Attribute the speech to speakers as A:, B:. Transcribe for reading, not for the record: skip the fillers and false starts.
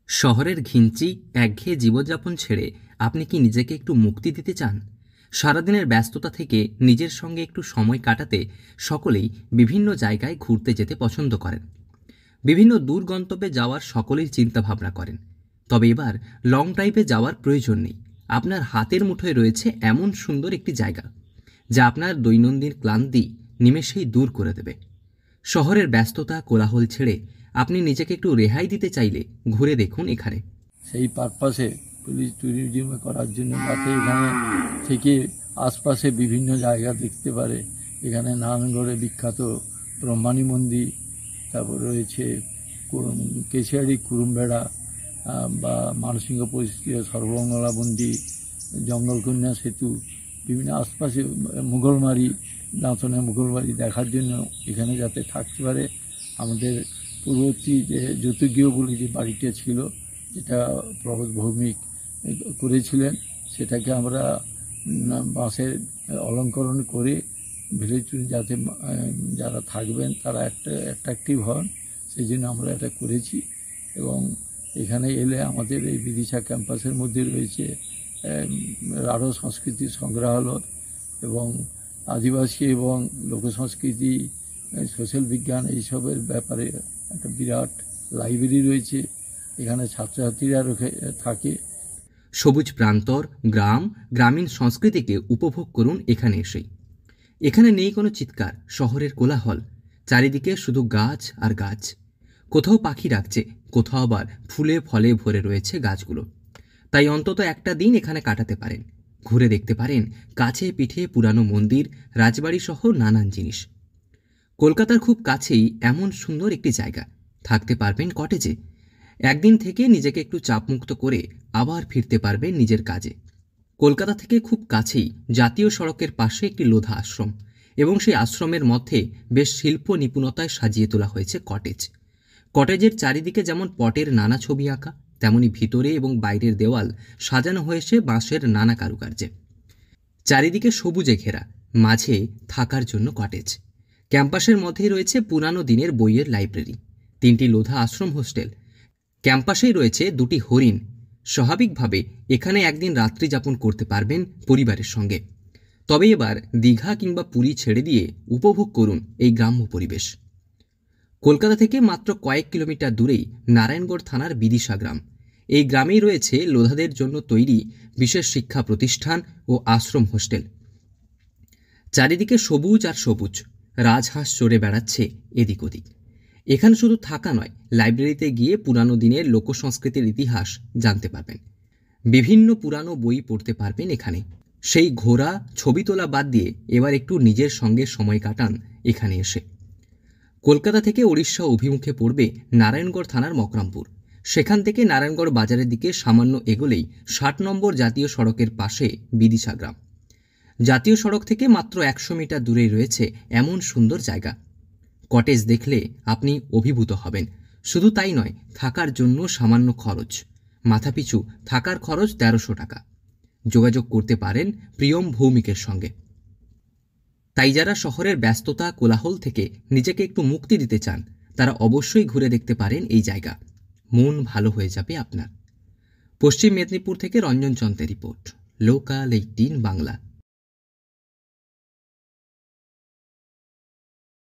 A: শহরের ঘিঞ্চি একঘেয়ে জীবনযাপন ছেড়ে আপনি কি নিজেকে একটু মুক্তি দিতে চান? সারাদিনের ব্যস্ততা থেকে নিজের সঙ্গে একটু সময় কাটাতে সকলেই বিভিন্ন জায়গায় ঘুরতে যেতে পছন্দ করেন। বিভিন্ন দূর গন্তব্যে যাওয়ার সকলেই চিন্তাভাবনা করেন। তবে এবার লং ড্রাইভে যাওয়ার প্রয়োজন নেই। আপনার হাতের মুঠোয় রয়েছে এমন সুন্দর একটি জায়গা, যা আপনার দৈনন্দিন ক্লান্তি নিমেষেই দূর করে দেবে। শহরের ব্যস্ততা কোলাহল ছেড়ে আপনি নিজেকে একটু রেহাই দিতে চাইলে ঘুরে দেখুন এখানে।
B: সেই পারপাসে ট্যুরিজম করার জন্য যাতে এখানে থেকে আশপাশে বিভিন্ন জায়গা দেখতে পারে। এখানে নারায়ণগড়ে বিখ্যাত ব্রহ্মাণী মন্দির, তারপর রয়েছে কেশিয়ারি কুরুমবেড়া বা মানসিংহ পরিস্থিতি সর্বমঙ্গলা মন্দির, জঙ্গলকন্যা সেতু, বিভিন্ন আশপাশে মুঘলমারি, দাঁতনে মুঘলবাড়ি দেখার জন্য এখানে যাতে থাকতে পারে। আমাদের পূর্ববর্তী যে জ্যোতির্গৃহ বলে যে বাড়িটা ছিল, যেটা প্রবোধ ভৌমিক করেছিলেন, সেটাকে আমরা বাঁশের অলঙ্করণ করে ভিলেজ যাতে যারা থাকবেন তারা একটা অ্যাট্রাকটিভ হন, সেই জন্য আমরা এটা করেছি। এবং এখানে এলে আমাদের এই বিদিশা ক্যাম্পাসের মধ্যে রয়েছে রাঢ় সংস্কৃতি সংগ্রহালয় এবং আদিবাসী এবং লোকসংস্কৃতি, সোশ্যাল বিজ্ঞান এইসবের ব্যাপারে একটা বিরাট লাইব্রেরি রয়েছে। এখানে ছাত্রছাত্রীরা থাকে।
A: সবুজ প্রান্তর, গ্রাম, গ্রামীণ সংস্কৃতিকে উপভোগ করুন এখানে এসেই। এখানে নেই কোনো চিৎকার, শহরের কোলাহল। চারিদিকে শুধু গাছ আর গাছ। কোথাও পাখি ডাকছে, কোথাও আবার ফুলে ফলে ভরে রয়েছে গাছগুলো। তাই অন্তত একটা দিন এখানে কাটাতে পারেন। ঘুরে দেখতে পারেন কাছে পিঠে পুরানো মন্দির, রাজবাড়ি সহ নানান জিনিস। কলকাতার খুব কাছেই এমন সুন্দর একটি জায়গা। থাকতে পারবেন কটেজে। একদিন থেকে নিজেকে একটু চাপমুক্ত করে আবার ফিরতে পারবেন নিজের কাজে। কলকাতা থেকে খুব কাছেই জাতীয় সড়কের পাশে একটি লোধা আশ্রম, এবং সেই আশ্রমের মধ্যে বেশ শিল্প নিপুণতায় সাজিয়ে তোলা হয়েছে কটেজ। কটেজের চারিদিকে যেমন পটের নানা ছবি আঁকা, তেমনি ভিতরে এবং বাইরের দেওয়াল সাজানো হয়েছে বাঁশের নানা কারুকার্যে। চারিদিকে সবুজে ঘেরা, মাঝে থাকার জন্য কটেজ। ক্যাম্পাসের মধ্যেই রয়েছে পুরানো দিনের বইয়ের লাইব্রেরি, 3টি লোধা আশ্রম হোস্টেল। ক্যাম্পাসেই রয়েছে 2টি হরিণ। স্বাভাবিকভাবে এখানে একদিন রাত্রি যাপন করতে পারবেন পরিবারের সঙ্গে। তবে এবার দীঘা কিংবা পুরী ছেড়ে দিয়ে উপভোগ করুন এই গ্রাম্য পরিবেশ। কলকাতা থেকে মাত্র কয়েক কিলোমিটার দূরেই নারায়ণগড় থানার বিদিশা গ্রাম। এই গ্রামেই রয়েছে লোধাদের জন্য তৈরি বিশেষ শিক্ষা প্রতিষ্ঠান ও আশ্রম হোস্টেল। চারিদিকে সবুজ আর সবুজ, রাজহাঁস চড়ে বেড়াচ্ছে এদিক ওদিক। এখানে শুধু থাকা নয়, লাইব্রেরিতে গিয়ে পুরানো দিনের লোকসংস্কৃতির ইতিহাস জানতে পারবেন। বিভিন্ন পুরানো বই পড়তে পারবেন এখানে। সেই ঘোরা ছবি তোলা বাদ দিয়ে এবার একটু নিজের সঙ্গে সময় কাটান এখানে এসে। কলকাতা থেকে উড়িষ্যা অভিমুখে পড়বে নারায়ণগড় থানার মকরামপুর। সেখান থেকে নারায়ণগড় বাজারের দিকে সামান্য এগোলেই 60 নম্বর জাতীয় সড়কের পাশে বিদিশা গ্রাম। জাতীয় সড়ক থেকে মাত্র 100 মিটার দূরেই রয়েছে এমন সুন্দর জায়গা। কটেজ দেখলে আপনি অভিভূত হবেন। শুধু তাই নয়, থাকার জন্য সামান্য খরচ। মাথাপিছু থাকার খরচ 1300 টাকা। যোগাযোগ করতে পারেন প্রিয়ম ভৌমিকের সঙ্গে। তাই যারা শহরের ব্যস্ততা কোলাহল থেকে নিজেকে একটু মুক্তি দিতে চান, তারা অবশ্যই ঘুরে দেখতে পারেন এই জায়গা। মন ভালো হয়ে যাবে আপনার। পশ্চিম মেদিনীপুর থেকে রঞ্জন চন্দ্রের রিপোর্ট, লোকাল 18 বাংলা।